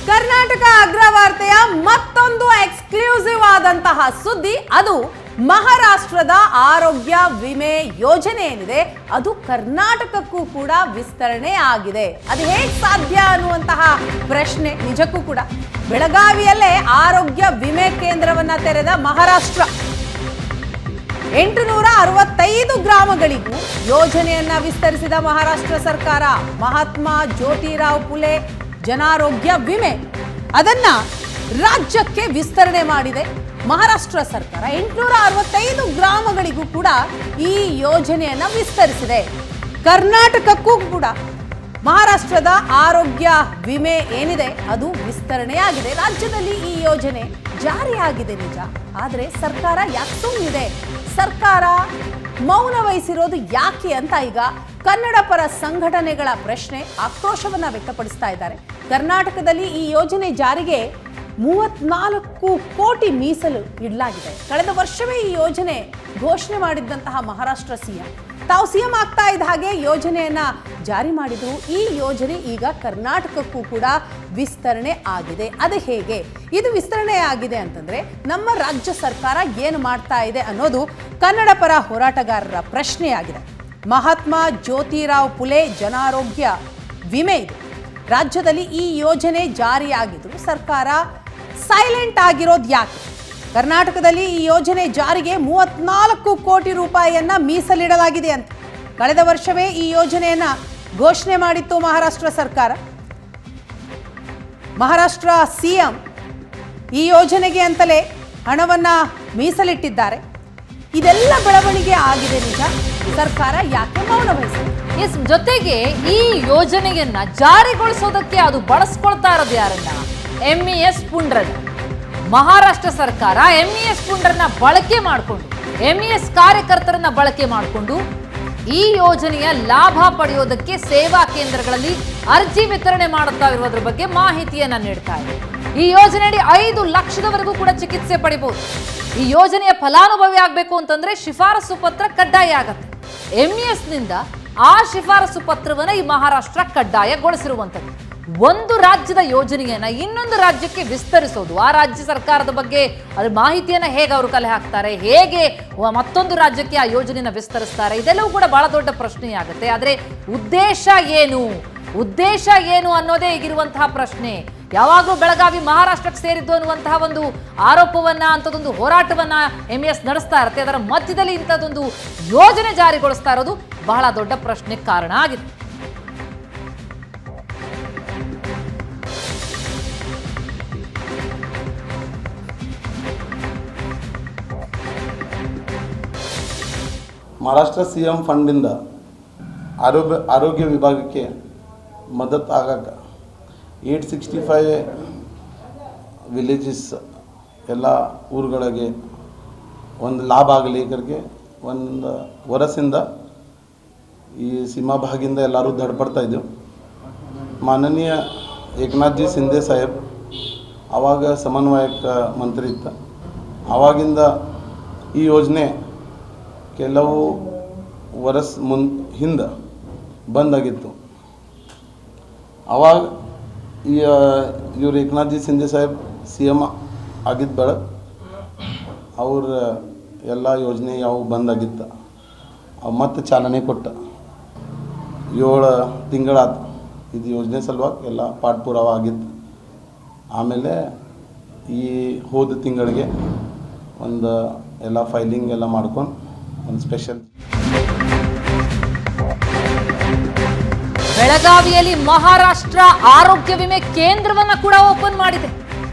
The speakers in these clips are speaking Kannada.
ಕರ್ನಾಟಕ ಅಗ್ರವಾರ್ತೆಯ ಮತ್ತೊಂದು ಎಕ್ಸ್ಕ್ಲೂಸಿವ್ ಆದಂತಹ ಸುದ್ದಿ, ಅದು ಮಹಾರಾಷ್ಟ್ರದ ಆರೋಗ್ಯ ವಿಮೆ ಯೋಜನೆ ಏನಿದೆ ಅದು ಕರ್ನಾಟಕಕ್ಕೂ ಕೂಡ ವಿಸ್ತರಣೆ ಆಗಿದೆ. ಅದು ಹೇಗೆ ಸಾಧ್ಯ ಅನ್ನುವಂತಹ ಪ್ರಶ್ನೆ ನಿಜಕ್ಕೂ ಕೂಡ. ಬೆಳಗಾವಿಯಲ್ಲೇ ಆರೋಗ್ಯ ವಿಮೆ ಕೇಂದ್ರವನ್ನ ತೆರೆದ ಮಹಾರಾಷ್ಟ್ರ 865 ಗ್ರಾಮಗಳಿಗೂ ಯೋಜನೆಯನ್ನ ವಿಸ್ತರಿಸಿದ ಮಹಾರಾಷ್ಟ್ರ ಸರ್ಕಾರ. ಮಹಾತ್ಮ ಜ್ಯೋತಿರಾವ್ ಫುಲೆ ಜನಾರೋಗ್ಯ ವಿಮೆ ಅದನ್ನ ರಾಜ್ಯಕ್ಕೆ ವಿಸ್ತರಣೆ ಮಾಡಿದೆ ಮಹಾರಾಷ್ಟ್ರ ಸರ್ಕಾರ. 865 ಗ್ರಾಮಗಳಿಗೂ ಕೂಡ ಈ ಯೋಜನೆಯನ್ನ ವಿಸ್ತರಿಸಿದೆ. ಕರ್ನಾಟಕಕ್ಕೂ ಕೂಡ ಮಹಾರಾಷ್ಟ್ರದ ಆರೋಗ್ಯ ವಿಮೆ ಏನಿದೆ ಅದು ವಿಸ್ತರಣೆಯಾಗಿದೆ. ರಾಜ್ಯದಲ್ಲಿ ಈ ಯೋಜನೆ ಜಾರಿಯಾಗಿದೆ ನಿಜ, ಆದರೆ ಸರ್ಕಾರ ಯಾಕೆ ಸುಮ್ಮನಿದೆ? ಸರ್ಕಾರ ಮೌನ ವಹಿಸಿರೋದು ಯಾಕೆ ಅಂತ ಈಗ ಕನ್ನಡ ಪರ ಸಂಘಟನೆಗಳ ಪ್ರಶ್ನೆ, ಆಕ್ರೋಶವನ್ನ ವ್ಯಕ್ತಪಡಿಸ್ತಾ ಇದ್ದಾರೆ. ಕರ್ನಾಟಕದಲ್ಲಿ ಈ ಯೋಜನೆ ಜಾರಿಗೆ 34 ಕೋಟಿ ಮೀಸಲು ಇಡಲಾಗಿದೆ. ಕಳೆದ ವರ್ಷವೇ ಈ ಯೋಜನೆ ಘೋಷಣೆ ಮಾಡಿದ್ದಂತಹ ಮಹಾರಾಷ್ಟ್ರ ಸಿಎಂ ತಾವು ಸಿಎಂ ಆಗ್ತಾ ಇದ್ದ ಹಾಗೆ ಯೋಜನೆಯನ್ನ ಜಾರಿ ಮಾಡಿದ್ರು. ಈ ಯೋಜನೆ ಈಗ ಕರ್ನಾಟಕಕ್ಕೂ ಕೂಡ ವಿಸ್ತರಣೆ ಆಗಿದೆ. ಅದು ಹೇಗೆ ಇದು ವಿಸ್ತರಣೆ ಆಗಿದೆ ಅಂತಂದ್ರೆ ನಮ್ಮ ರಾಜ್ಯ ಸರ್ಕಾರ ಏನು ಮಾಡ್ತಾ ಇದೆ ಅನ್ನೋದು ಕನ್ನಡ ಪರ ಹೋರಾಟಗಾರರ ಪ್ರಶ್ನೆಯಾಗಿದೆ. ಮಹಾತ್ಮ ಜ್ಯೋತಿರಾವ್ ಫುಲೆ ಜನಾರೋಗ್ಯ ವಿಮೆ ಇದು. ರಾಜ್ಯದಲ್ಲಿ ಈ ಯೋಜನೆ ಜಾರಿಯಾಗಿದ್ರು ಸರ್ಕಾರ ಸೈಲೆಂಟ್ ಆಗಿರೋದು ಯಾಕೆ? ಕರ್ನಾಟಕದಲ್ಲಿ ಈ ಯೋಜನೆ ಜಾರಿಗೆ 34 ಕೋಟಿ ರೂಪಾಯಿಯನ್ನ ಮೀಸಲಿಡಲಾಗಿದೆ ಅಂತ ಕಳೆದ ವರ್ಷವೇ ಈ ಯೋಜನೆಯನ್ನ ಘೋಷಣೆ ಮಾಡಿತ್ತು ಮಹಾರಾಷ್ಟ್ರ ಸರ್ಕಾರ. ಮಹಾರಾಷ್ಟ್ರ ಸಿಎಂ ಈ ಯೋಜನೆಗೆ ಅಂತಲೇ ಹಣವನ್ನ ಮೀಸಲಿಟ್ಟಿದ್ದಾರೆ. ಇದೆಲ್ಲ ಬೆಳವಣಿಗೆ ಆಗಿದೆ ನಿಜ, ಸರ್ಕಾರ ಯಾಕೆ ಮೌನ ವಹಿಸಿದೆ? ಎಸ್, ಜೊತೆಗೆ ಈ ಯೋಜನೆಯನ್ನ ಜಾರಿಗೊಳಿಸೋದಕ್ಕೆ ಅದು ಬಳಸ್ಕೊಳ್ತಾ ಇರೋದು ಯಾರನ್ನ? MES ಪುಂಡ್ರನ್. ಮಹಾರಾಷ್ಟ್ರ ಸರ್ಕಾರ MES ಪುಂಡ್ರನ್ನ ಬಳಕೆ ಮಾಡಿಕೊಂಡು, MES ಕಾರ್ಯಕರ್ತರನ್ನ ಬಳಕೆ ಮಾಡಿಕೊಂಡು ಈ ಯೋಜನೆಯ ಲಾಭ ಪಡೆಯೋದಕ್ಕೆ ಸೇವಾ ಕೇಂದ್ರಗಳಲ್ಲಿ ಅರ್ಜಿ ವಿತರಣೆ ಮಾಡುತ್ತಾ ಇರುವುದರ ಬಗ್ಗೆ ಮಾಹಿತಿಯನ್ನ ನೀಡ್ತಾ ಇದೆ. ಈ ಯೋಜನೆಯಡಿ 5 ಲಕ್ಷದವರೆಗೂ ಕೂಡ ಚಿಕಿತ್ಸೆ ಪಡಿಬಹುದು. ಈ ಯೋಜನೆಯ ಫಲಾನುಭವಿ ಆಗಬೇಕು ಅಂತಂದ್ರೆ ಶಿಫಾರಸು ಪತ್ರ ಕಡ್ಡಾಯ ಆಗತ್ತೆ. MES ನಿಂದ ಆ ಶಿಫಾರಸು ಪತ್ರವನ್ನ ಈ ಮಹಾರಾಷ್ಟ್ರ ಕಡ್ಡಾಯಗೊಳಿಸಿರುವಂಥದ್ದು. ಒಂದು ರಾಜ್ಯದ ಯೋಜನೆಯನ್ನ ಇನ್ನೊಂದು ರಾಜ್ಯಕ್ಕೆ ವಿಸ್ತರಿಸೋದು, ಆ ರಾಜ್ಯ ಸರ್ಕಾರದ ಬಗ್ಗೆ ಅದ್ರ ಮಾಹಿತಿಯನ್ನ ಹೇಗೆ ಅವರು ಕಲೆ ಹಾಕ್ತಾರೆ, ಹೇಗೆ ಮತ್ತೊಂದು ರಾಜ್ಯಕ್ಕೆ ಆ ಯೋಜನೆಯನ್ನ ವಿಸ್ತರಿಸ್ತಾರೆ, ಇದೆಲ್ಲವೂ ಕೂಡ ಬಹಳ ದೊಡ್ಡ ಪ್ರಶ್ನೆಯಾಗುತ್ತೆ. ಆದ್ರೆ ಉದ್ದೇಶ ಏನು ಅನ್ನೋದೇ ಈಗಿರುವಂತಹ ಪ್ರಶ್ನೆ. ಯಾವಾಗಲೂ ಬೆಳಗಾವಿ ಮಹಾರಾಷ್ಟ್ರಕ್ಕೆ ಸೇರಿದ್ದು ಅನ್ನುವಂತಹ ಒಂದು ಆರೋಪವನ್ನ, ಅಂಥದ್ದೊಂದು ಹೋರಾಟವನ್ನ MES ನಡೆಸ್ತಾ ಇರುತ್ತೆ. ಅದರ ಮಧ್ಯದಲ್ಲಿ ಇಂಥದ್ದೊಂದು ಯೋಜನೆ ಜಾರಿಗೊಳಿಸ್ತಾ ಇರೋದು ಬಹಳ ದೊಡ್ಡ ಪ್ರಶ್ನೆ ಕಾರಣ ಆಗಿದೆ. ಮಹಾರಾಷ್ಟ್ರ CM ಫಂಡಿಂದ ಆರೋಗ್ಯ ವಿಭಾಗಕ್ಕೆ ಮದತ್ ಆಗಕ್ಕೆ 865 ವಿಲೇಜಸ್ ಎಲ್ಲ ಊರುಗಳಿಗೆ ಒಂದು ಲಾಭ ಆಗಲಿ. ಕರಿಗೆ ಒಂದು ವರ್ಷದಿಂದ ಈ ಸೀಮಾ ಭಾಗಿಂದ ಎಲ್ಲರೂ ಧಡ್ಪಡ್ತಾ ಇದ್ದೆವು. ಮಾನನೀಯ ಏಕನಾಥ್ಜಿ ಶಿಂದೆ ಸಾಹೇಬ್ ಆವಾಗ ಸಮನ್ವಯಕ ಮಂತ್ರಿ ಇತ್ತ. ಆವಾಗಿಂದ ಈ ಯೋಜನೆ ಕೆಲವು ವರ್ಷ ಹಿಂದೆ ಬಂದಾಗಿತ್ತು. ಅವಾಗ ಇವ್ರು ಏಕನಾಥ್ಜಿ ಶಿಂದೆ ಸಾಹೇಬ್ CM ಆಗಿದ್ದ ಬೆಳಗ್ಗೆ ಅವ್ರ ಎಲ್ಲ ಯೋಜನೆ ಯಾವ ಬಂದಾಗಿತ್ತು ಅವು ಮತ್ತೆ ಚಾಲನೆ ಕೊಟ್ಟ 7 ತಿಂಗಳಾದ ಇದು ಯೋಜನೆ ಸಲುವಾಗಿ ಎಲ್ಲ ಪಾಠ ಪುರಾವ ಆಗಿತ್ತು. ಆಮೇಲೆ ಈ ಹೋದ ತಿಂಗಳಿಗೆ ಒಂದು ಎಲ್ಲ ಫೈಲಿಂಗ್ ಎಲ್ಲ ಮಾಡ್ಕೊಂಡು ಒಂದು ಸ್ಪೆಷಲ್ ಬೆಳಗಾವಿಯಲ್ಲಿ ಮಹಾರಾಷ್ಟ್ರ ಆರೋಗ್ಯ ವಿಮೆ ಕೇಂದ್ರವನ್ನ ಕೂಡ ಓಪನ್ ಮಾಡಿದೆ.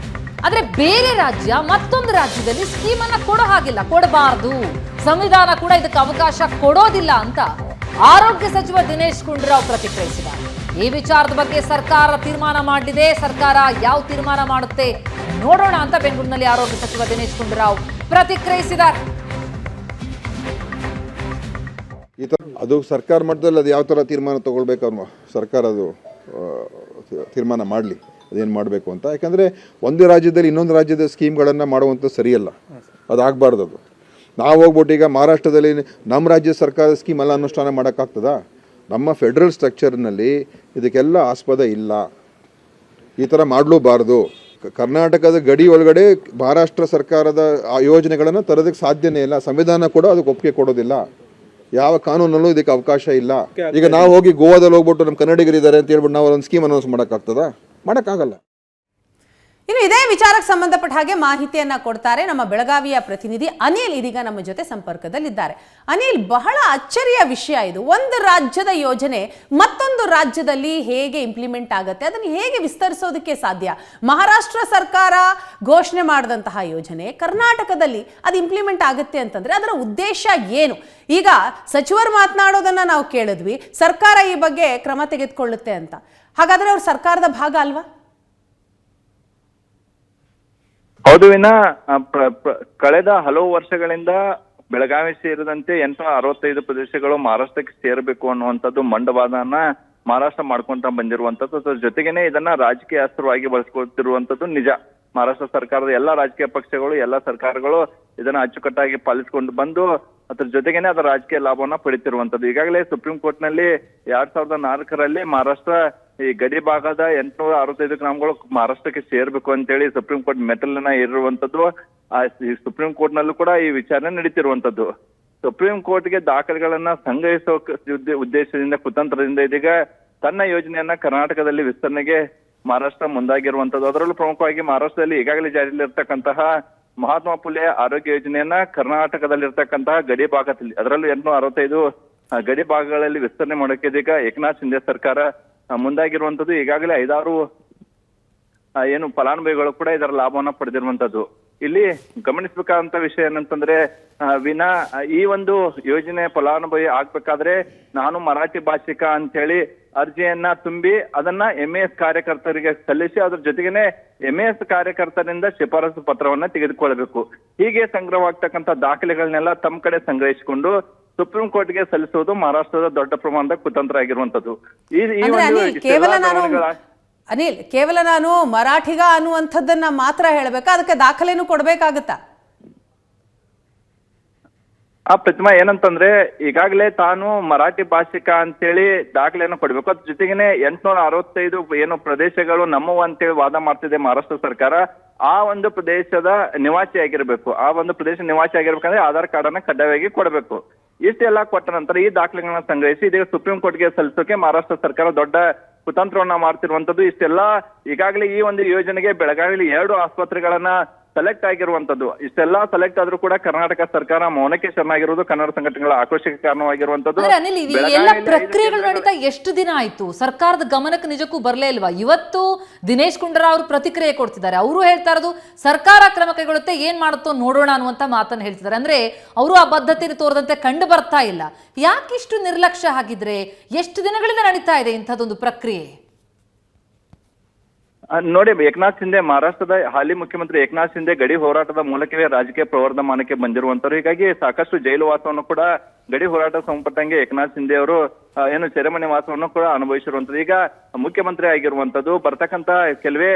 ಆದ್ರೆ ಬೇರೆ ರಾಜ್ಯ ಮತ್ತೊಂದು ರಾಜ್ಯದಲ್ಲಿ ಸ್ಕೀಮ್ ಅನ್ನ ಕೊಡೋ ಹಾಗಿಲ್ಲ, ಕೊಡಬಾರದು, ಸಂವಿಧಾನ ಕೂಡ ಇದಕ್ಕೆ ಅವಕಾಶ ಕೊಡೋದಿಲ್ಲ ಅಂತ ಆರೋಗ್ಯ ಸಚಿವ ದಿನೇಶ್ ಗುಂಡೂರಾವ್ ಪ್ರತಿಕ್ರಿಯಿಸಿದ್ದಾರೆ. ಈ ವಿಚಾರದ ಬಗ್ಗೆ ಸರ್ಕಾರ ತೀರ್ಮಾನ ಮಾಡಲಿದೆ. ಸರ್ಕಾರ ಯಾವ ತೀರ್ಮಾನ ಮಾಡುತ್ತೆ ನೋಡೋಣ ಅಂತ ಬೆಂಗಳೂರಿನಲ್ಲಿ ಆರೋಗ್ಯ ಸಚಿವ ದಿನೇಶ್ ಗುಂಡೂರಾವ್ ಪ್ರತಿಕ್ರಿಯಿಸಿದ್ದಾರೆ. ಅದು ಸರ್ಕಾರ ಮಟ್ಟದಲ್ಲಿ ಅದು ಯಾವ ಥರ ತೀರ್ಮಾನ ತೊಗೊಳ್ಬೇಕು ಅವ್ರು ಸರ್ಕಾರ ಅದು ತೀರ್ಮಾನ ಮಾಡಲಿ ಅದೇನು ಮಾಡಬೇಕು ಅಂತ. ಯಾಕಂದರೆ ಒಂದು ರಾಜ್ಯದಲ್ಲಿ ಇನ್ನೊಂದು ರಾಜ್ಯದ ಸ್ಕೀಮ್ಗಳನ್ನು ಮಾಡುವಂಥ ಸರಿಯಲ್ಲ, ಅದಾಗಬಾರ್ದು. ಅದು ನಾವು ಹೋಗ್ಬಿಟ್ಟು ಈಗ ಮಹಾರಾಷ್ಟ್ರದಲ್ಲಿ ನಮ್ಮ ರಾಜ್ಯ ಸರ್ಕಾರದ ಸ್ಕೀಮ್ ಎಲ್ಲ ಅನುಷ್ಠಾನ ಮಾಡೋಕ್ಕಾಗ್ತದಾ? ನಮ್ಮ ಫೆಡ್ರಲ್ ಸ್ಟ್ರಕ್ಚರ್ನಲ್ಲಿ ಇದಕ್ಕೆಲ್ಲ ಆಸ್ಪದ ಇಲ್ಲ. ಈ ಥರ ಮಾಡಲೂಬಾರ್ದು. ಕರ್ನಾಟಕದ ಗಡಿ ಒಳಗಡೆ ಮಹಾರಾಷ್ಟ್ರ ಸರ್ಕಾರದ ಆ ಯೋಜನೆಗಳನ್ನು ತರೋದಕ್ಕೆ ಸಾಧ್ಯನೇ ಇಲ್ಲ. ಸಂವಿಧಾನ ಕೂಡ ಅದಕ್ಕೆ ಒಪ್ಪಿಗೆ ಕೊಡೋದಿಲ್ಲ. ಯಾವ ಕಾನೂನಲ್ಲೂ ಇದಕ್ಕೆ ಅವಕಾಶ ಇಲ್ಲ. ಈಗ ನಾವು ಹೋಗಿ ಗೋವಾದಲ್ಲಿ ಹೋಗ್ಬಿಟ್ಟು ನಮ್ಮ ಕನ್ನಡಿಗರಿದ್ದಾರೆ ಅಂತ ಹೇಳ್ಬಿಟ್ಟು ನಾವು ಒಂದು ಸ್ಕೀಮ್ ಅನೌನ್ಸ್ ಮಾಡೋಕ್ಕಾಗ್ತದಾ? ಮಾಡೋಕ್ಕಾಗಲ್ಲ. ಇನ್ನು ಇದೇ ವಿಚಾರಕ್ಕೆ ಸಂಬಂಧಪಟ್ಟ ಹಾಗೆ ಮಾಹಿತಿಯನ್ನ ಕೊಡ್ತಾರೆ ನಮ್ಮ ಬೆಳಗಾವಿಯ ಪ್ರತಿನಿಧಿ ಅನಿಲ್. ಇದೀಗ ನಮ್ಮ ಜೊತೆ ಸಂಪರ್ಕದಲ್ಲಿದ್ದಾರೆ. ಅನಿಲ್, ಬಹಳ ಅಚ್ಚರಿಯ ವಿಷಯ ಇದು. ಒಂದು ರಾಜ್ಯದ ಯೋಜನೆ ಮತ್ತೊಂದು ರಾಜ್ಯದಲ್ಲಿ ಹೇಗೆ ಇಂಪ್ಲಿಮೆಂಟ್ ಆಗುತ್ತೆ, ಅದನ್ನು ಹೇಗೆ ವಿಸ್ತರಿಸೋದಕ್ಕೆ ಸಾಧ್ಯ? ಮಹಾರಾಷ್ಟ್ರ ಸರ್ಕಾರ ಘೋಷಣೆ ಮಾಡಿದಂತಹ ಯೋಜನೆ ಕರ್ನಾಟಕದಲ್ಲಿ ಅದು ಇಂಪ್ಲಿಮೆಂಟ್ ಆಗುತ್ತೆ ಅಂತಂದ್ರೆ ಅದರ ಉದ್ದೇಶ ಏನು? ಈಗ ಸಚಿವರು ಮಾತನಾಡೋದನ್ನ ನಾವು ಕೇಳಿದ್ವಿ, ಸರ್ಕಾರ ಈ ಬಗ್ಗೆ ಕ್ರಮ ತೆಗೆದುಕೊಳ್ಳುತ್ತೆ ಅಂತ. ಹಾಗಾದ್ರೆ ಅವ್ರ ಸರ್ಕಾರದ ಭಾಗ ಅಲ್ವಾ? ಹೌದು ವಿನಾ, ಕಳೆದ ಹಲವು ವರ್ಷಗಳಿಂದ ಬೆಳಗಾವಿ ಸೇರಿದಂತೆ 865 ಪ್ರದೇಶಗಳು ಮಹಾರಾಷ್ಟ್ರಕ್ಕೆ ಸೇರಬೇಕು ಅನ್ನುವಂಥದ್ದು ಮಂಡವಾದನ ಮಹಾರಾಷ್ಟ್ರ ಮಾಡ್ಕೊಂತ ಬಂದಿರುವಂತದ್ದು. ಅದ್ರ ಜೊತೆಗೇನೆ ಇದನ್ನ ರಾಜಕೀಯ ಅಸ್ತ್ರವಾಗಿ ಬಳಸ್ಕೊಳ್ತಿರುವಂತದ್ದು ನಿಜ. ಮಹಾರಾಷ್ಟ್ರ ಸರ್ಕಾರದ ಎಲ್ಲಾ ರಾಜಕೀಯ ಪಕ್ಷಗಳು, ಎಲ್ಲಾ ಸರ್ಕಾರಗಳು ಇದನ್ನ ಅಚ್ಚುಕಟ್ಟಾಗಿ ಪಾಲಿಸಿಕೊಂಡು ಬಂದು ಅದ್ರ ಜೊತೆಗೇನೆ ಅದರ ರಾಜಕೀಯ ಲಾಭವನ್ನ ಪಡಿತಿರುವಂತದ್ದು. ಈಗಾಗಲೇ ಸುಪ್ರೀಂ ಕೋರ್ಟ್ ನಲ್ಲಿ 2004ರಲ್ಲಿ ಮಹಾರಾಷ್ಟ್ರ ಈ ಗಡಿ ಭಾಗದ 865 ಗ್ರಾಮಗಳು ಮಹಾರಾಷ್ಟ್ರಕ್ಕೆ ಸೇರ್ಬೇಕು ಅಂತೇಳಿ ಸುಪ್ರೀಂ ಕೋರ್ಟ್ ಮೆಟ್ಟಲನ್ನ ಏರಿರುವಂತದ್ದು. ಈ ಸುಪ್ರೀಂ ಕೋರ್ಟ್ ನಲ್ಲೂ ಕೂಡ ಈ ವಿಚಾರಣೆ ನಡೀತಿರುವಂತದ್ದು. ಸುಪ್ರೀಂ ಕೋರ್ಟ್ಗೆ ದಾಖಲೆಗಳನ್ನ ಸಂಗ್ರಹಿಸುವ ಉದ್ದೇಶದಿಂದ, ಕುತಂತ್ರದಿಂದ ಇದೀಗ ತನ್ನ ಯೋಜನೆಯನ್ನ ಕರ್ನಾಟಕದಲ್ಲಿ ವಿಸ್ತರಣೆಗೆ ಮಹಾರಾಷ್ಟ್ರ ಮುಂದಾಗಿರುವಂತದ್ದು. ಅದರಲ್ಲೂ ಪ್ರಮುಖವಾಗಿ ಮಹಾರಾಷ್ಟ್ರದಲ್ಲಿ ಈಗಾಗಲೇ ಜಾರಿಯಲ್ಲಿರ್ತಕ್ಕಂತಹ ಮಹಾತ್ಮ ಫುಲೆ ಆರೋಗ್ಯ ಯೋಜನೆಯನ್ನ ಕರ್ನಾಟಕದಲ್ಲಿರ್ತಕ್ಕಂತಹ ಗಡಿ ಭಾಗದಲ್ಲಿ, ಅದರಲ್ಲೂ 865 ಗಡಿ ಭಾಗಗಳಲ್ಲಿ ವಿಸ್ತರಣೆ ಮಾಡೋಕೆ ಇದೀಗ ಏಕನಾಥ್ ಶಿಂದೆ ಸರ್ಕಾರ ಮುಂದಾಗಿರುವಂತದ್ದು. ಈಗಾಗಲೇ 5-6 ಏನು ಫಲಾನುಭವಿಗಳು ಕೂಡ ಇದರ ಲಾಭವನ್ನ ಪಡೆದಿರುವಂತದ್ದು. ಇಲ್ಲಿ ಗಮನಿಸಬೇಕಾದಂತ ವಿಷಯ ಏನಂತಂದ್ರೆ ವಿನಾ, ಈ ಒಂದು ಯೋಜನೆ ಫಲಾನುಭವಿ ಆಗ್ಬೇಕಾದ್ರೆ ನಾನು ಮರಾಠಿ ಭಾಷಿಕ ಅಂತ ಹೇಳಿ ಅರ್ಜಿಯನ್ನ ತುಂಬಿ ಅದನ್ನ MAS ಕಾರ್ಯಕರ್ತರಿಗೆ ಸಲ್ಲಿಸಿ ಅದ್ರ ಜೊತೆಗೇನೆ MAS ಕಾರ್ಯಕರ್ತರಿಂದ ಶಿಫಾರಸು ಪತ್ರವನ್ನ ತೆಗೆದುಕೊಳ್ಬೇಕು. ಹೀಗೆ ಸಂಗ್ರಹವಾಗ್ತಕ್ಕಂಥ ದಾಖಲೆಗಳನ್ನೆಲ್ಲ ತಮ್ಮ ಕಡೆ ಸಂಗ್ರಹಿಸಿಕೊಂಡು ಸುಪ್ರೀಂ ಕೋರ್ಟ್ಗೆ ಸಲ್ಲಿಸುವುದು ಮಹಾರಾಷ್ಟ್ರದ ದೊಡ್ಡ ಪ್ರಮಾಣದ ಕುತಂತ್ರ ಆಗಿರುವಂತದ್ದು. ಅನಿಲ್, ಕೇವಲ ನಾನು ಮರಾಠಿಗ ಅನ್ನುವಂಥದ್ದನ್ನ ಮಾತ್ರ ಹೇಳ್ಬೇಕಾ, ಅದಕ್ಕೆ ದಾಖಲೆನೂ ಕೊಡ್ಬೇಕಾಗತ್ತಾ? ಪ್ರತಿಮಾ, ಏನಂತಂದ್ರೆ ಈಗಾಗಲೇ ತಾನು ಮರಾಠಿ ಭಾಷಿಕ ಅಂತೇಳಿ ದಾಖಲೆಯನ್ನು ಕೊಡ್ಬೇಕು. ಅದ್ರ ಜೊತೆಗೇನೆ 865 ಏನು ಪ್ರದೇಶಗಳು ನಮ್ಮವು ಅಂತೇಳಿ ವಾದ ಮಾಡ್ತಿದೆ ಮಹಾರಾಷ್ಟ್ರ ಸರ್ಕಾರ. ಆ ಒಂದು ಪ್ರದೇಶದ ನಿವಾಸಿ ಆಗಿರ್ಬೇಕು. ಆ ಒಂದು ಪ್ರದೇಶ ನಿವಾಸಿ ಆಗಿರ್ಬೇಕಂದ್ರೆ ಆಧಾರ್ ಕಾರ್ಡ್ ಅನ್ನ ಕಡ್ಡಾಯವಾಗಿ ಕೊಡಬೇಕು. ಇಷ್ಟೆಲ್ಲ ಕೊಟ್ಟ ನಂತರ ಈ ದಾಖಲೆಗಳನ್ನ ಸಂಗ್ರಹಿಸಿ ಇದೀಗ ಸುಪ್ರೀಂ ಕೋರ್ಟ್ಗೆ ಸಲ್ಲಿಸೋಕೆ ಮಹಾರಾಷ್ಟ್ರ ಸರ್ಕಾರ ದೊಡ್ಡ ಕುತಂತ್ರವನ್ನ ಮಾಡ್ತಿರುವಂತದ್ದು. ಇಷ್ಟೆಲ್ಲ ಈಗಾಗಲೇ ಈ ಒಂದು ಯೋಜನೆಗೆ ಬೆಳಗಾವಿಯಲ್ಲಿ 2 ಆಸ್ಪತ್ರೆಗಳನ್ನ ಸೆಲೆಕ್ಟ್ ಆಗಿರುವಂತದ್ದು. ಇಷ್ಟೆಲ್ಲ ಸೆಲೆಕ್ಟ್ ಆದ್ರೂ ಕೂಡ ಕರ್ನಾಟಕ ಸರ್ಕಾರ ಮೌನಕ್ಕೆ ಶರಣಾಗಿರುವುದು ಕನ್ನಡ ಸಂಘಟನೆಗಳ ಆಕ್ರೋಶಕ್ಕೆ ಕಾರಣವಾಗಿರುವಂತದ್ದು. ಅನಿಲ್, ಎಲ್ಲ ಪ್ರಕ್ರಿಯೆಗಳು ನಡೀತಾ ಎಷ್ಟು ದಿನ ಆಯ್ತು? ಸರ್ಕಾರದ ಗಮನಕ್ಕೆ ನಿಜಕ್ಕೂ ಬರಲೇ ಇಲ್ವಾ? ಇವತ್ತು ದಿನೇಶ್ ಗುಂಡೂರಾವ್ ಅವರು ಪ್ರತಿಕ್ರಿಯೆ ಕೊಡ್ತಿದ್ದಾರೆ. ಅವರು ಹೇಳ್ತಾ ಇರೋದು ಸರ್ಕಾರ ಕ್ರಮ ಕೈಗೊಳ್ಳುತ್ತೆ, ಏನ್ ಮಾಡುತ್ತೋ ನೋಡೋಣ ಅನ್ನುವಂತ ಮಾತನ್ನ ಹೇಳ್ತಿದ್ದಾರೆ. ಅಂದ್ರೆ ಅವರು ಆ ಬದ್ಧತೆಯನ್ನು ತೋರದಂತೆ ಕಂಡು ಬರ್ತಾ ಇಲ್ಲ. ಯಾಕಿಷ್ಟು ನಿರ್ಲಕ್ಷ್ಯ ಆಗಿದ್ರೆ? ಎಷ್ಟು ದಿನಗಳಿಂದ ನಡೀತಾ ಇದೆ ಇಂಥದ್ದೊಂದು ಪ್ರಕ್ರಿಯೆ? ನೋಡಿ, ಏಕನಾಥ್ ಶಿಂದೆ, ಮಹಾರಾಷ್ಟ್ರದ ಹಾಲಿ ಮುಖ್ಯಮಂತ್ರಿ ಏಕನಾಥ್ ಶಿಂದೆ ಗಡಿ ಹೋರಾಟದ ಮೂಲಕವೇ ರಾಜಕೀಯ ಪ್ರವರ್ಧಮಾನಕ್ಕೆ ಬಂದಿರುವಂತರು. ಹೀಗಾಗಿ ಸಾಕಷ್ಟು ಜೈಲು ವಾಸವನ್ನು ಕೂಡ ಗಡಿ ಹೋರಾಟ ಸಂಬಂಧಪಟ್ಟಂಗೆ ಏಕನಾಥ್ ಶಿಂದೆ ಅವರು ಏನು ಸೆರೆಮನೆ ವಾಸವನ್ನು ಕೂಡ ಅನುಭವಿಸಿರುವಂತದ್ದು. ಈಗ ಮುಖ್ಯಮಂತ್ರಿ ಆಗಿರುವಂತದ್ದು. ಬರ್ತಕ್ಕಂತ ಕೆಲವೇ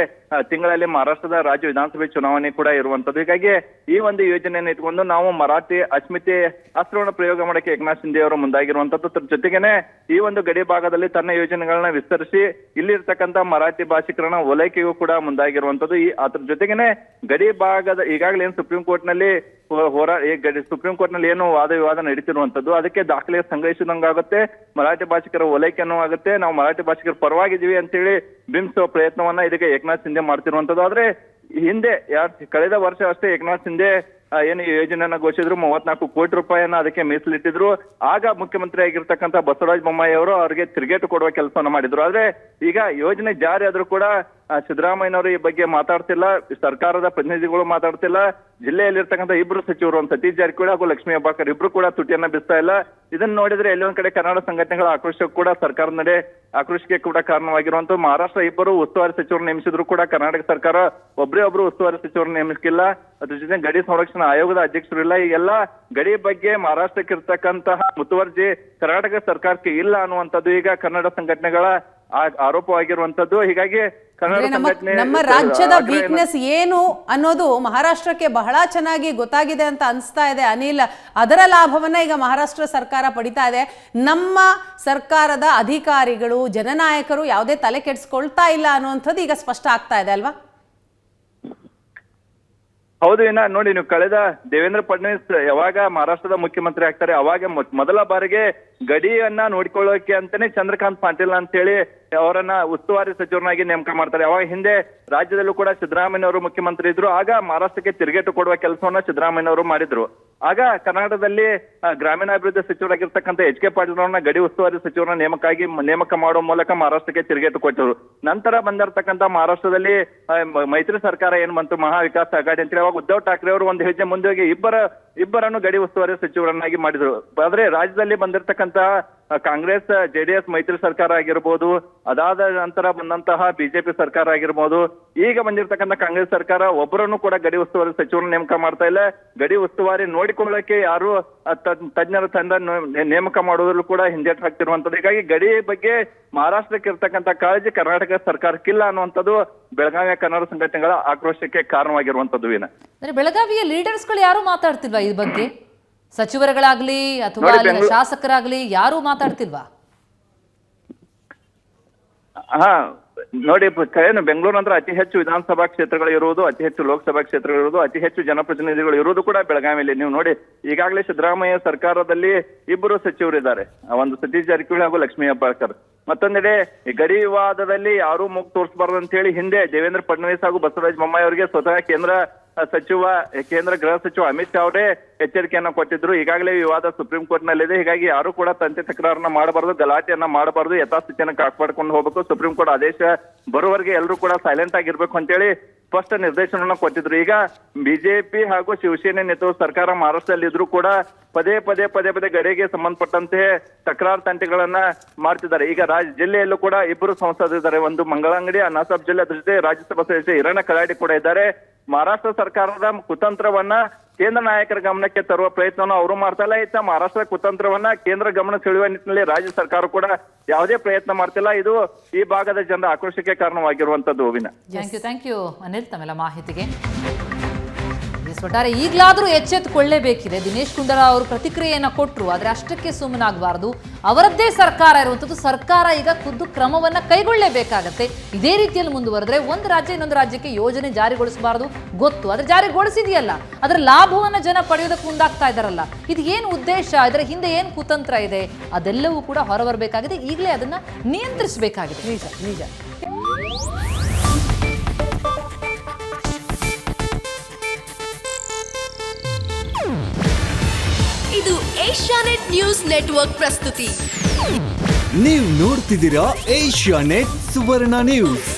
ತಿಂಗಳಲ್ಲಿ ಮಹಾರಾಷ್ಟ್ರದ ರಾಜ್ಯ ವಿಧಾನಸಭೆ ಚುನಾವಣೆ ಕೂಡ ಇರುವಂತದ್ದು. ಹೀಗಾಗಿ ಈ ಒಂದು ಯೋಜನೆಯನ್ನು ಇಟ್ಕೊಂಡು ನಾವು ಮರಾಠಿ ಅಸ್ಮಿತೆ ಅಸ್ತ್ರವನ್ನು ಪ್ರಯೋಗ ಮಾಡಕ್ಕೆ ಏಕನಾಥ್ ಶಿಂದೆ ಅವರು ಮುಂದಾಗಿರುವಂತದ್ದು. ಜೊತೆಗೇನೆ ಈ ಒಂದು ಗಡಿ ಭಾಗದಲ್ಲಿ ತನ್ನ ಯೋಜನೆಗಳನ್ನ ವಿಸ್ತರಿಸಿ ಇಲ್ಲಿರ್ತಕ್ಕಂಥ ಮರಾಠಿ ಭಾಷಿಕರನ್ನ ಓಲೈಕೆಗೂ ಕೂಡ ಮುಂದಾಗಿರುವಂತದ್ದು. ಅದ್ರ ಜೊತೆಗೇನೆ ಗಡಿ ಭಾಗದ ಈಗಾಗಲೇ ಏನು ಸುಪ್ರೀಂ ಕೋರ್ಟ್ ನಲ್ಲಿ ಸುಪ್ರೀಂ ಕೋರ್ಟ್ ನಲ್ಲಿ ಏನು ವಾದ ವಿವಾದ ನಡೀತಿರುವಂತದ್ದು, ಅದಕ್ಕೆ ದಾಖಲೆ ಸಂಗ್ರಹಿಸಿದಂಗಾಗುತ್ತೆ, ಮರಾಠಿ ಭಾಷಿಕರ ಓಲೈಕೆನೂ ಆಗುತ್ತೆ, ನಾವು ಮರಾಠಿ ಭಾಷಿಕರ ಪರವಾಗಿದ್ದೀವಿ ಅಂತೇಳಿ ಬಿಂಬಿಸುವ ಪ್ರಯತ್ನವನ್ನ ಇದಕ್ಕೆ ಏಕನಾಥ್ ಶಿಂದೆ ಮಾಡ್ತಿರುವಂತದ್ದು. ಆದ್ರೆ ಹಿಂದೆ ಕಳೆದ ವರ್ಷ ಅಷ್ಟೇ ಏಕನಾಥ್ ಶಿಂದೆ ಏನು ಯೋಜನೆಯನ್ನ ಘೋಷಿಸಿದ್ರು, 34 ಕೋಟಿ ರೂಪಾಯಿಯನ್ನ ಅದಕ್ಕೆ ಮೀಸಲಿಟ್ಟಿದ್ರು. ಆಗ ಮುಖ್ಯಮಂತ್ರಿ ಆಗಿರ್ತಕ್ಕಂಥ ಬಸವರಾಜ ಬೊಮ್ಮಾಯಿ ಅವರು ಅವರಿಗೆ ತಿರುಗೇಟು ಕೊಡುವ ಕೆಲಸವನ್ನ ಮಾಡಿದ್ರು. ಆದ್ರೆ ಈಗ ಯೋಜನೆ ಜಾರಿ ಆದ್ರೂ ಕೂಡ ಸಿದ್ದರಾಮಯ್ಯನವರು ಈ ಬಗ್ಗೆ ಮಾತಾಡ್ತಿಲ್ಲ, ಸರ್ಕಾರದ ಪ್ರತಿನಿಧಿಗಳು ಮಾತಾಡ್ತಿಲ್ಲ, ಜಿಲ್ಲೆಯಲ್ಲಿರ್ತಕ್ಕಂಥ 2 ಸಚಿವರು, ಸತೀಶ್ ಜಾರಕಿಹೊಳಿ ಹಾಗೂ ಲಕ್ಷ್ಮೀ ಹೆಬ್ಬಾಳ್ಕರ್ ಇಬ್ರು ಕೂಡ ತುಟಿಯನ್ನ ಬಿಸ್ತಾ ಇಲ್ಲ. ಇದನ್ನ ನೋಡಿದ್ರೆ ಎಲ್ಲೊಂದ್ ಕಡೆ ಕನ್ನಡ ಸಂಘಟನೆಗಳ ಆಕ್ರೋಶ ಕೂಡ ಸರ್ಕಾರದ ನಡೆ ಆಕ್ರೋಶಕ್ಕೆ ಕೂಡ ಕಾರಣವಾಗಿರುವಂತ. ಮಹಾರಾಷ್ಟ್ರ 2 ಉಸ್ತುವಾರಿ ಸಚಿವರು ನೇಮಿಸಿದ್ರು ಕೂಡ ಕರ್ನಾಟಕ ಸರ್ಕಾರ ಒಬ್ರು ಉಸ್ತುವಾರಿ ಸಚಿವರು ನೇಮಿಸಿಲ್ಲ. ಅದ್ರ ಜೊತೆ ಗಡಿ ಸಂರಕ್ಷಣಾ ಆಯೋಗದ ಅಧ್ಯಕ್ಷರು ಇಲ್ಲ. ಈಗೆಲ್ಲ ಗಡಿ ಬಗ್ಗೆ ಮಹಾರಾಷ್ಟ್ರಕ್ಕೆ ಇರ್ತಕ್ಕಂತಹ ಮುತುವರ್ಜಿ ಕರ್ನಾಟಕ ಸರ್ಕಾರಕ್ಕೆ ಇಲ್ಲ ಅನ್ನುವಂಥದ್ದು ಈಗ ಕನ್ನಡ ಸಂಘಟನೆಗಳ ಆರೋಪವಾಗಿರುವಂತದ್ದು. ಹೀಗಾಗಿ ಕನ್ನಡ ನಮ್ಮ ರಾಜ್ಯದ ವೀಕ್ನೆಸ್ ಏನು ಅನ್ನೋದು ಮಹಾರಾಷ್ಟ್ರಕ್ಕೆ ಬಹಳ ಚೆನ್ನಾಗಿ ಗೊತ್ತಾಗಿದೆ ಅಂತ ಅನಿಸ್ತಾ ಇದೆ ಅನಿಲ್. ಅದರ ಲಾಭವನ್ನ ಈಗ ಮಹಾರಾಷ್ಟ್ರ ಸರ್ಕಾರ ಪಡಿತಾ ಇದೆ. ನಮ್ಮ ಸರ್ಕಾರದ ಅಧಿಕಾರಿಗಳು ಜನನಾಯಕರು ಯಾವುದೇ ತಲೆ ಕೆಡಿಸ್ಕೊಳ್ತಾ ಇಲ್ಲ ಅನ್ನುವಂಥದ್ದು ಈಗ ಸ್ಪಷ್ಟ ಆಗ್ತಾ ಇದೆ ಅಲ್ವಾ? ಹೌದು. ಇನ್ನ ನೋಡಿ, ನೀವು ಕಳೆದ ದೇವೇಂದ್ರ ಫಡ್ನವೀಸ್ ಯಾವಾಗ ಮಹಾರಾಷ್ಟ್ರದ ಮುಖ್ಯಮಂತ್ರಿ ಆಗ್ತಾರೆ ಅವಾಗ ಮೊದಲ ಬಾರಿಗೆ ಗಡಿಯನ್ನ ನೋಡ್ಕೊಳ್ಳೋಕೆ ಅಂತಾನೆ ಚಂದ್ರಕಾಂತ್ ಪಾಟೀಲ್ ಅಂತ ಹೇಳಿ ಅವರನ್ನ ಉಸ್ತುವಾರಿ ಸಚಿವರನ್ನಾಗಿ ನೇಮಕ ಮಾಡ್ತಾರೆ. ಅವಾಗ ಹಿಂದೆ ರಾಜ್ಯದಲ್ಲೂ ಕೂಡ ಸಿದ್ದರಾಮಯ್ಯ ಅವರು ಮುಖ್ಯಮಂತ್ರಿ ಇದ್ರು. ಆಗ ಮಹಾರಾಷ್ಟ್ರಕ್ಕೆ ತಿರುಗೇಟು ಕೊಡುವ ಕೆಲಸವನ್ನ ಸಿದ್ದರಾಮಯ್ಯ ಅವರು ಮಾಡಿದ್ರು. ಆಗ ಕರ್ನಾಟಕದಲ್ಲಿ ಗ್ರಾಮೀಣಾಭಿವೃದ್ಧಿ ಸಚಿವರಾಗಿರ್ತಕ್ಕಂಥ ಎಚ್ ಕೆ ಪಾಟೀಲ್ ಅವರನ್ನ ಗಡಿ ಉಸ್ತುವಾರಿ ಸಚಿವರನ್ನ ನೇಮಕ ಮಾಡುವ ಮೂಲಕ ಮಹಾರಾಷ್ಟ್ರಕ್ಕೆ ತಿರುಗೇಟು ಕೊಟ್ಟರು. ನಂತರ ಬಂದಿರತಕ್ಕಂಥ ಮಹಾರಾಷ್ಟ್ರದಲ್ಲಿ ಮೈತ್ರಿ ಸರ್ಕಾರ ಏನ್ ಬಂತು, ಮಹಾ ವಿಕಾಸ್ ಅಘಾಡಿ ಅಂತೇಳಿ, ಅವಾಗ ಉದ್ಧವ್ ಠಾಕ್ರೆ ಅವರು ಒಂದು ಹೆಜ್ಜೆ ಮುಂದೆ ಹೋಗಿ ಇಬ್ಬರನ್ನು ಗಡಿ ಉಸ್ತುವಾರಿ ಸಚಿವರನ್ನಾಗಿ ಮಾಡಿದ್ರು. ಆದ್ರೆ ರಾಜ್ಯದಲ್ಲಿ ಬಂದಿರತಕ್ಕಂತ ಕಾಂಗ್ರೆಸ್ ಜೆಡಿಎಸ್ ಮೈತ್ರಿ ಸರ್ಕಾರ ಆಗಿರ್ಬೋದು, ಅದಾದ ನಂತರ ಬಂದಂತಹ ಬಿಜೆಪಿ ಸರ್ಕಾರ ಆಗಿರ್ಬೋದು, ಈಗ ಬಂದಿರತಕ್ಕಂಥ ಕಾಂಗ್ರೆಸ್ ಸರ್ಕಾರ ಒಬ್ಬರನ್ನು ಕೂಡ ಗಡಿ ಉಸ್ತುವಾರಿ ಸಚಿವರನ್ನು ನೇಮಕ ಮಾಡ್ತಾ ಇಲ್ಲ. ಗಡಿ ಉಸ್ತುವಾರಿ ನೋಡಿಕೊಳ್ಳಕ್ಕೆ ಯಾರು ತಜ್ಞರ ತಂಡ ನೇಮಕ ಮಾಡೋದ್ರಲ್ಲೂ ಕೂಡ ಹಿಂದೇಟು ಹಾಕ್ತಿರುವಂತದ್ದು. ಹೀಗಾಗಿ ಗಡಿ ಬಗ್ಗೆ ಮಹಾರಾಷ್ಟ್ರಕ್ಕೆ ಇರ್ತಕ್ಕಂಥ ಕಾಳಜಿ ಕರ್ನಾಟಕ ಸರ್ಕಾರಕ್ಕಿಲ್ಲ ಅನ್ನುವಂಥದ್ದು ಬೆಳಗಾವಿಯ ಕನ್ನಡ ಸಂಘಟನೆಗಳ ಆಕ್ರೋಶಕ್ಕೆ ಕಾರಣವಾಗಿರುವಂತದ್ದು. ಅಂದ್ರೆ ಬೆಳಗಾವಿಯ ಲೀಡರ್ಸ್ಗಳು ಯಾರು ಮಾತಾಡ್ತಿಲ್ವಾ ಈ ಬಗ್ಗೆ? ಸಚಿವರುಗಳಾಗ್ಲಿ ಅಥವಾ ಶಾಸಕರಾಗ್ಲಿ ಯಾರು ಮಾತಾಡ್ತಿಲ್ವಾ? ಹಾ ನೋಡಿ, ಬೆಂಗಳೂರು ಅಂದ್ರೆ ಅತಿ ಹೆಚ್ಚು ವಿಧಾನಸಭಾ ಕ್ಷೇತ್ರಗಳು ಇರುವುದು, ಅತಿ ಹೆಚ್ಚು ಲೋಕಸಭಾ ಕ್ಷೇತ್ರಗಳು ಇರುವುದು, ಅತಿ ಹೆಚ್ಚು ಜನಪ್ರತಿನಿಧಿಗಳು ಇರುವುದು ಕೂಡ ಬೆಳಗಾವಿಯಲ್ಲಿ. ನೀವು ನೋಡಿ, ಈಗಾಗಲೇ ಸಿದ್ದರಾಮಯ್ಯ ಸರ್ಕಾರದಲ್ಲಿ ಇಬ್ಬರು ಸಚಿವರಿದ್ದಾರೆ, ಒಂದು ಸತೀಶ್ ಜಾರಕಿಹೊಳಿ ಹಾಗೂ ಲಕ್ಷ್ಮೀ ಹೆಬ್ಬಾಳ್ಕರ್. ಮತ್ತೊಂದೆಡೆ ಗಡಿ ವಿವಾದದಲ್ಲಿ ಯಾರೂ ಮೂಗು ತೋರಿಸಬಾರ್ದು ಅಂತ ಹೇಳಿ ಹಿಂದೆ ದೇವೇಂದ್ರ ಫಡ್ನವೀಸ್ ಹಾಗೂ ಬಸವರಾಜ ಬೊಮ್ಮಾಯಿ ಅವರಿಗೆ ಸ್ವತಃ ಕೇಂದ್ರ ಗೃಹ ಸಚಿವ ಅಮಿತ್ ಶಾ ಅವರೇ ಎಚ್ಚರಿಕೆಯನ್ನ ಕೊಟ್ಟಿದ್ರು. ಈಗಾಗಲೇ ವಿವಾದ ಸುಪ್ರೀಂ ಕೋರ್ಟ್ ನಲ್ಲಿದೆ. ಹೀಗಾಗಿ ಯಾರು ಕೂಡ ತಂತಿ ತಕರಾರನ್ನ ಮಾಡಬಾರ್ದು, ಗಲಾಟೆಯನ್ನ ಮಾಡಬಾರ್ದು, ಯಥಾಸ್ಥಿತಿಯನ್ನ ಕಾಪಾಡ್ಕೊಂಡು ಹೋಗ್ಬೇಕು, ಸುಪ್ರೀಂ ಕೋರ್ಟ್ ಆದೇಶ ಬರುವವರೆಗೆ ಎಲ್ಲರೂ ಕೂಡ ಸೈಲೆಂಟ್ ಆಗಿರ್ಬೇಕು ಅಂತೇಳಿ ಸ್ಪಷ್ಟ ನಿರ್ದೇಶನವನ್ನ ಕೊಟ್ಟಿದ್ರು. ಈಗ ಬಿಜೆಪಿ ಹಾಗೂ ಶಿವಸೇನೆ ನೇತೃತ್ವ ಸರ್ಕಾರ ಮಹಾರಾಷ್ಟ್ರದಲ್ಲಿ ಇದ್ರು ಕೂಡ ಪದೇ ಗಡಿಗೆ ಸಂಬಂಧಪಟ್ಟಂತೆ ತಕರಾರು ತಂತಿಗಳನ್ನ ಮಾಡ್ತಿದ್ದಾರೆ. ಈಗ ಜಿಲ್ಲೆಯಲ್ಲೂ ಕೂಡ ಇಬ್ಬರು ಸಂಸದರಿದ್ದಾರೆ, ಒಂದು ಮಂಗಳಂಗಡಿ ಅನಾಸಾಬ್ ಜಿಲ್ಲೆ, ಅದ್ರ ಜೊತೆ ರಾಜ್ಯಸಭಾ ಸದಸ್ಯ ಹಿರಣ್ಣ ಕಲಾಡಿ ಕೂಡ ಇದ್ದಾರೆ. ಮಹಾರಾಷ್ಟ್ರ ಸರ್ಕಾರದ ಕುತಂತ್ರವನ್ನ ಕೇಂದ್ರ ನಾಯಕರ ಗಮನಕ್ಕೆ ತರುವ ಪ್ರಯತ್ನವನ್ನು ಅವರು ಮಾಡ್ತಾ ಇಲ್ಲ. ಇತ್ತ ಮಹಾರಾಷ್ಟ್ರ ಕುತಂತ್ರವನ್ನ ಕೇಂದ್ರ ಗಮನ ಸೆಳೆಯುವ ನಿಟ್ಟಿನಲ್ಲಿ ರಾಜ್ಯ ಸರ್ಕಾರ ಕೂಡ ಯಾವುದೇ ಪ್ರಯತ್ನ ಮಾಡ್ತಿಲ್ಲ. ಇದು ಈ ಭಾಗದ ಜನರ ಆಕ್ರೋಶಕ್ಕೆ ಕಾರಣವಾಗಿರುವಂತದ್ದು. ಥ್ಯಾಂಕ್ ಯು ಅನಿಲ್ ತಮ್ಮೆಲ್ಲ ಮಾಹಿತಿಗೆ. ಒಟ್ಟಾರೆ ಈಗಲಾದರೂ ಎಚ್ಚೆತ್ತುಕೊಳ್ಳೇಬೇಕಿದೆ. ದಿನೇಶ್ ಗುಂಡೂರಾವ್ ಅವರು ಪ್ರತಿಕ್ರಿಯೆಯನ್ನು ಕೊಟ್ಟರು, ಆದರೆ ಅಷ್ಟಕ್ಕೆ ಸುಮ್ಮನಾಗಬಾರ್ದು. ಅವರದ್ದೇ ಸರ್ಕಾರ ಇರುವಂಥದ್ದು, ಸರ್ಕಾರ ಈಗ ಖುದ್ದು ಕ್ರಮವನ್ನು ಕೈಗೊಳ್ಳಲೇಬೇಕಾಗತ್ತೆ. ಇದೇ ರೀತಿಯಲ್ಲಿ ಮುಂದುವರೆದ್ರೆ ಒಂದು ರಾಜ್ಯ ಇನ್ನೊಂದು ರಾಜ್ಯಕ್ಕೆ ಯೋಜನೆ ಜಾರಿಗೊಳಿಸಬಾರ್ದು ಗೊತ್ತು, ಆದರೆ ಜಾರಿಗೊಳಿಸಿದೆಯಲ್ಲ, ಅದರ ಲಾಭವನ್ನು ಜನ ಪಡೆಯೋದಕ್ಕೆ ಮುಂದಾಗ್ತಾ ಇದ್ದಾರಲ್ಲ, ಇದು ಏನು ಉದ್ದೇಶ, ಇದರ ಹಿಂದೆ ಏನು ಕುತಂತ್ರ ಇದೆ, ಅದೆಲ್ಲವೂ ಕೂಡ ಹೊರಬರಬೇಕಾಗಿದೆ. ಈಗಲೇ ಅದನ್ನು ನಿಯಂತ್ರಿಸಬೇಕಾಗಿದೆ. ನಿಜ. ಇದು ಏಷ್ಯಾನೆಟ್ ನ್ಯೂಸ್ ನೆಟ್ವರ್ಕ್ ಪ್ರಸ್ತುತಿ. ನೀವು ನೋಡ್ತಿದ್ದೀರಾ ಏಷ್ಯಾನೆಟ್ ಸುವರ್ಣ ನ್ಯೂಸ್.